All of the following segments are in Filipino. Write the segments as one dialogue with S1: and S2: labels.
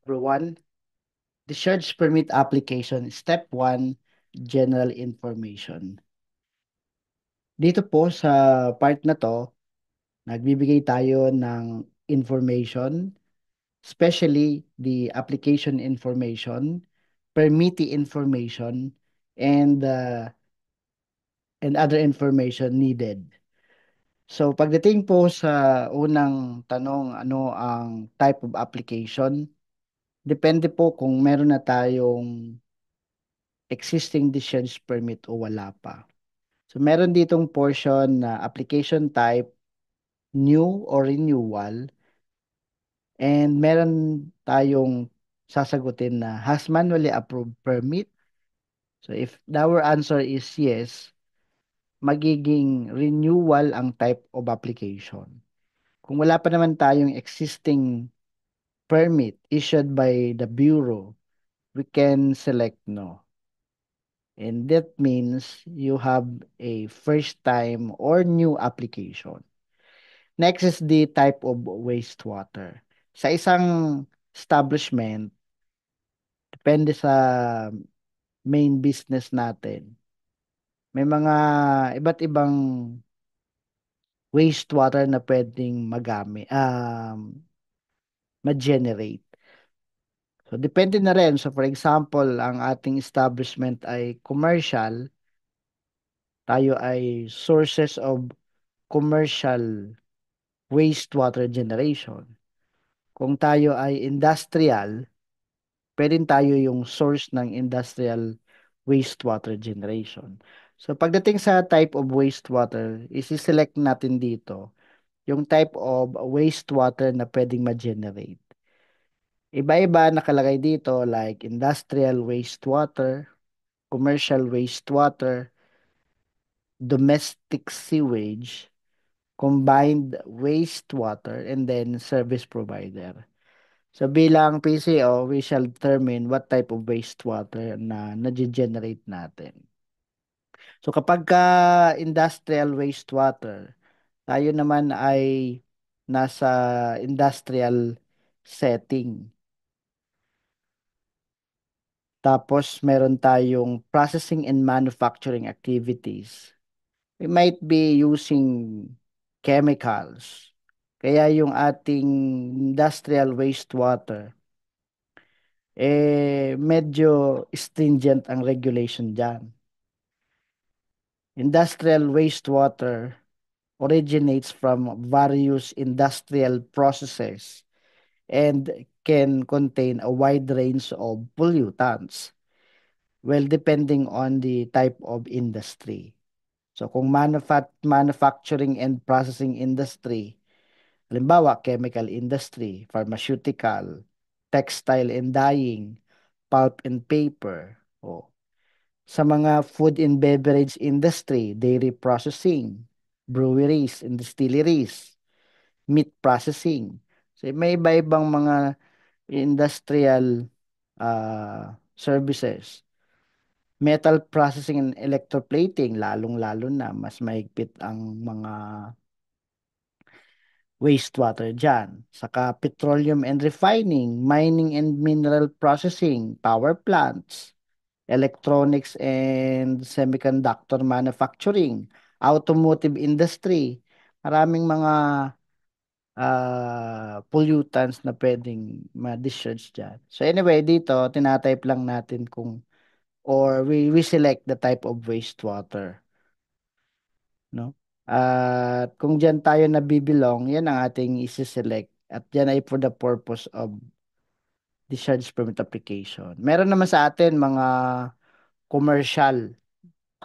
S1: Everyone, discharge permit application, step 1, general information. Dito po sa part na to, nagbibigay tayo ng information, especially the application information, permittee information, and other information needed. So pagdating po sa unang tanong, ano ang type of application? Depende po kung meron na tayong existing discharge permit o wala pa. So meron ditong portion na application type, new or renewal, and meron tayong sasagutin na has manually approved permit. So if our answer is yes, magiging renewal ang type of application. Kung wala pa naman tayong existing permit issued by the Bureau, we can select no. And that means you have a first time or new application. Next is the type of wastewater. Sa isang establishment, depende sa main business natin. May mga iba't ibang wastewater na pwedeng ma-generate. So, depende na rin. So, for example, ang ating establishment ay commercial, tayo ay sources of commercial wastewater generation. Kung tayo ay industrial, pwede tayo yung source ng industrial wastewater generation. So pagdating sa type of wastewater, isi-select natin dito yung type of wastewater na pwedeng ma-generate. Iba-iba nakalagay dito like industrial wastewater, commercial wastewater, domestic sewage, combined wastewater, and then service provider. So bilang PCO, we shall determine what type of wastewater na na-generate natin. So kapag ka industrial wastewater, tayo naman ay nasa industrial setting. Tapos meron tayong processing and manufacturing activities. We might be using chemicals. Kaya yung ating industrial wastewater medyo stringent ang regulation dyan. Industrial wastewater originates from various industrial processes and can contain a wide range of pollutants, well, depending on the type of industry. So kung manufacturing and processing industry, halimbawa chemical industry, pharmaceutical, textile and dyeing, pulp and paper, o sa mga food and beverage industry, dairy processing, breweries and distilleries, meat processing. So may iba-ibang mga industrial services. Metal processing and electroplating, lalong-lalo na mas mahigpit ang mga wastewater dyan. Saka petroleum and refining, mining and mineral processing, power plants, electronics and semiconductor manufacturing, automotive industry. Maraming mga pollutants na pwedeng ma-discharge dyan. So anyway, dito, tinatype lang natin kung or we select the type of wastewater. No? At kung dyan tayo nabibilong, yan ang ating isi-select. At yan ay for the purpose of discharge permit application. Meron naman sa atin mga commercial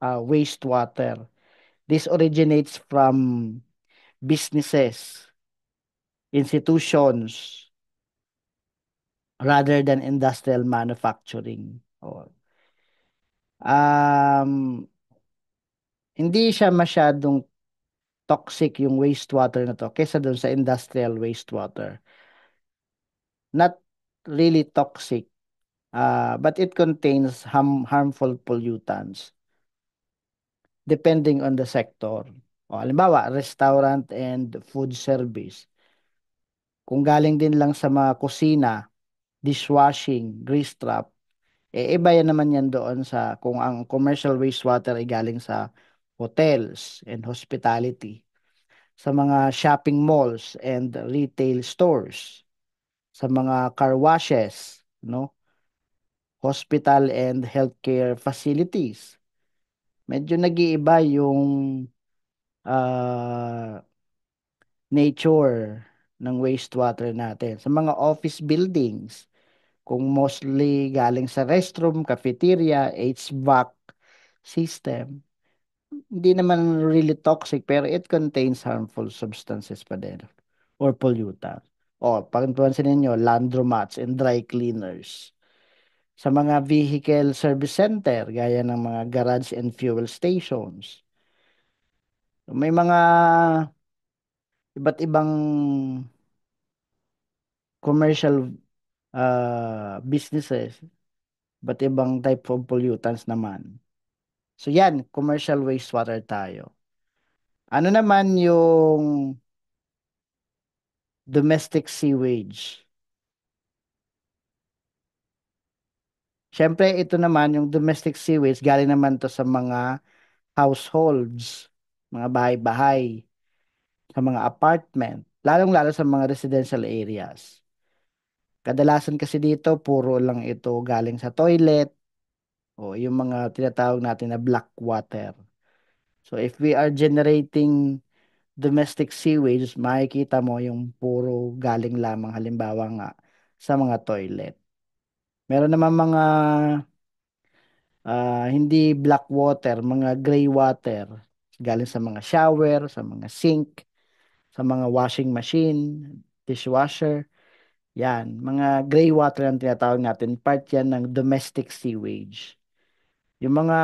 S1: wastewater. This originates from businesses, institutions, rather than industrial manufacturing. Um, Hindi siya masyadong toxic yung wastewater na to kesa doon sa industrial wastewater. Not really toxic, but it contains harmful pollutants depending on the sector. O, halimbawa, restaurant and food service. Kung galing din lang sa mga kusina, dishwashing, grease trap, iba yan naman yan doon sa kung ang commercial wastewater ay galing sa hotels and hospitality, sa mga shopping malls and retail stores, sa mga car washes, no? Hospital and healthcare facilities. Medyo nag-iiba yung ah, nature ng wastewater natin. Sa mga office buildings, kung mostly galing sa restroom, cafeteria, HVAC system, hindi naman really toxic pero it contains harmful substances pa din or pollutant. O, pag pansin ninyo, laundromats and dry cleaners. Sa mga vehicle service center, gaya ng mga garage and fuel stations. May mga iba't ibang commercial businesses, iba't ibang type of pollutants naman. So yan, commercial wastewater tayo. Ano naman yung domestic sewage? Siyempre, ito naman, yung domestic sewage, galing naman to sa mga households, mga bahay-bahay, sa mga apartment, lalong-lalo sa mga residential areas. Kadalasan kasi dito, puro lang ito galing sa toilet o yung mga tinatawag natin na black water. So if we are generating domestic sewage, makikita mo yung puro galing lamang halimbawa nga sa mga toilet. Meron naman mga hindi black water, mga gray water galing sa mga shower, sa mga sink, sa mga washing machine, dishwasher. Yan, mga gray water ang tinatawag natin. Part yan ng domestic sewage. Yung mga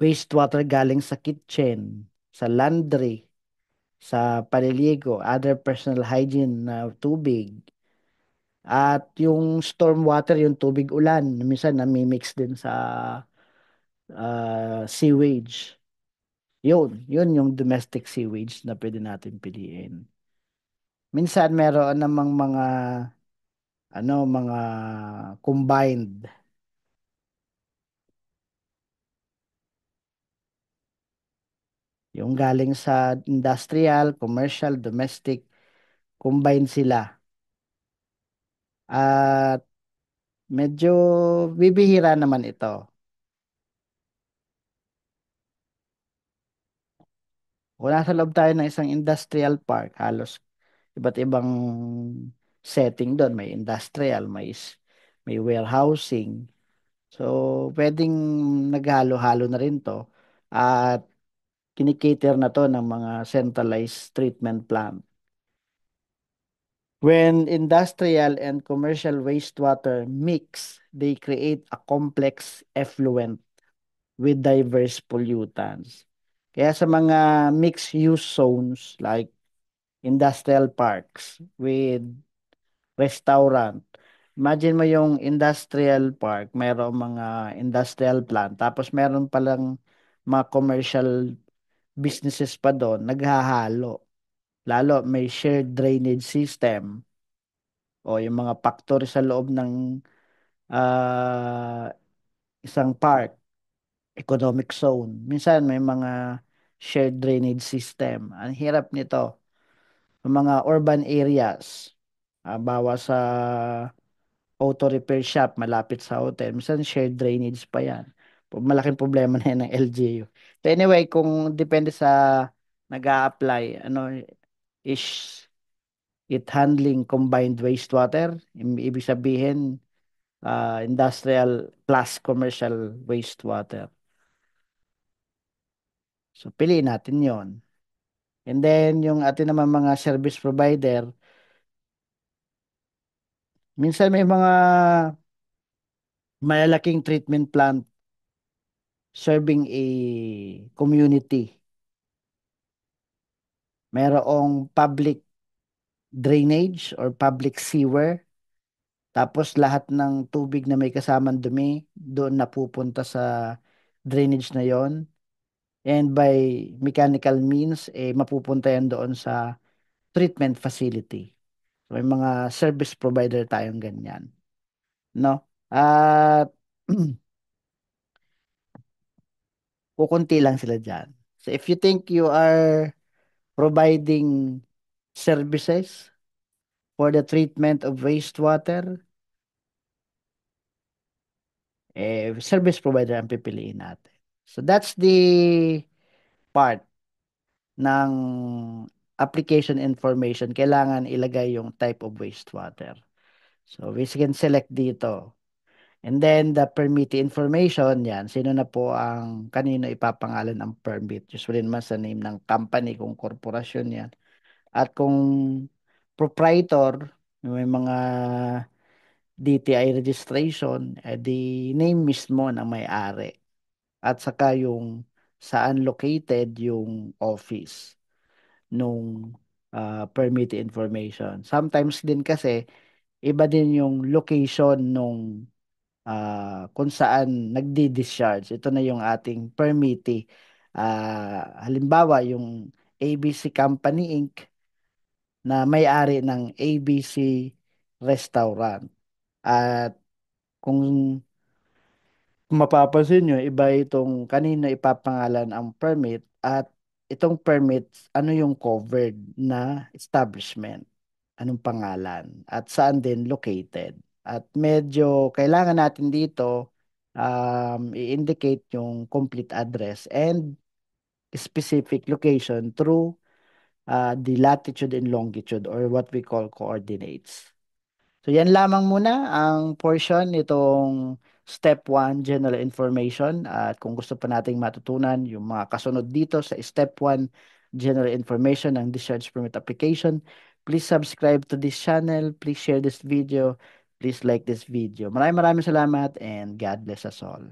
S1: wastewater galing sa kitchen, sa laundry, sa paliligo, other personal hygiene na tubig. At yung storm water, yung tubig ulan, minsan namimix din sa sewage. Yun yung domestic sewage na pwede natin piliin. Minsan meron namang mga combined. Yung galing sa industrial, commercial, domestic, combined sila. At medyo bibihira naman ito. Kung nasa loob tayo ng isang industrial park, halos iba't ibang setting doon. May industrial, may warehousing. So, pwedeng naghalo-halo na rin to. At kinikater na to ng mga centralized treatment plant. When industrial and commercial wastewater mix, they create a complex effluent with diverse pollutants. Kaya sa mga mixed-use zones like industrial parks with restaurant, imagine mo yung industrial park, mayroong mga industrial plant, tapos meron palang mga commercial businesses pa doon, naghahalo. Lalo may shared drainage system o yung mga factory sa loob ng ah, isang park, economic zone. Minsan may mga shared drainage system. Ang hirap nito. Yung mga urban areas, bawa sa auto repair shop malapit sa hotel, minsan shared drainage pa yan. Malaking problema na yan ng LGU. So anyway, kung depende sa nag-a-apply, is it handling combined wastewater? Ibig sabihin, industrial plus commercial wastewater. So, piliin natin yon. And then, yung atin naman mga service provider, minsan may mga malalaking treatment plant serving a community. Mayroong public drainage or public sewer. Tapos lahat ng tubig na may kasamang dumi, doon napupunta sa drainage na yon. And by mechanical means, mapupunta yan doon sa treatment facility. So, may mga service provider tayong ganyan, no? At kukunti lang sila dyan. So, if you think you are providing services for the treatment of wastewater, service provider ang pipiliin natin. So, that's the part ng application information. Kailangan ilagay yung type of wastewater. So, we can select dito. And then, the permittee information, yan. Sino na po ang kanino ipapangalan ang permit? Usually naman sa name ng company, kung korporasyon yan. At kung proprietor, may mga DTI registration, di name mismo ng may-ari. At saka yung saan located yung office nung permit information. Sometimes din kasi, iba din yung location nung kung saan nagdi-discharge. Ito na yung ating permittee. Halimbawa, yung ABC Company Inc. na may-ari ng ABC Restaurant. At kung mapapansin nyo, iba itong kanino ipapangalan ang permit at itong permit, ano yung covered na establishment, anong pangalan at saan din located. At medyo kailangan natin dito i-indicate yung complete address and specific location through the latitude and longitude or what we call coordinates. So yan lamang muna ang portion nitong Step 1 General Information at kung gusto pa nating matutunan yung mga kasunod dito sa Step 1 General Information ng Discharge Permit Application, please subscribe to this channel, please share this video, please like this video. Maraming salamat and God bless us all.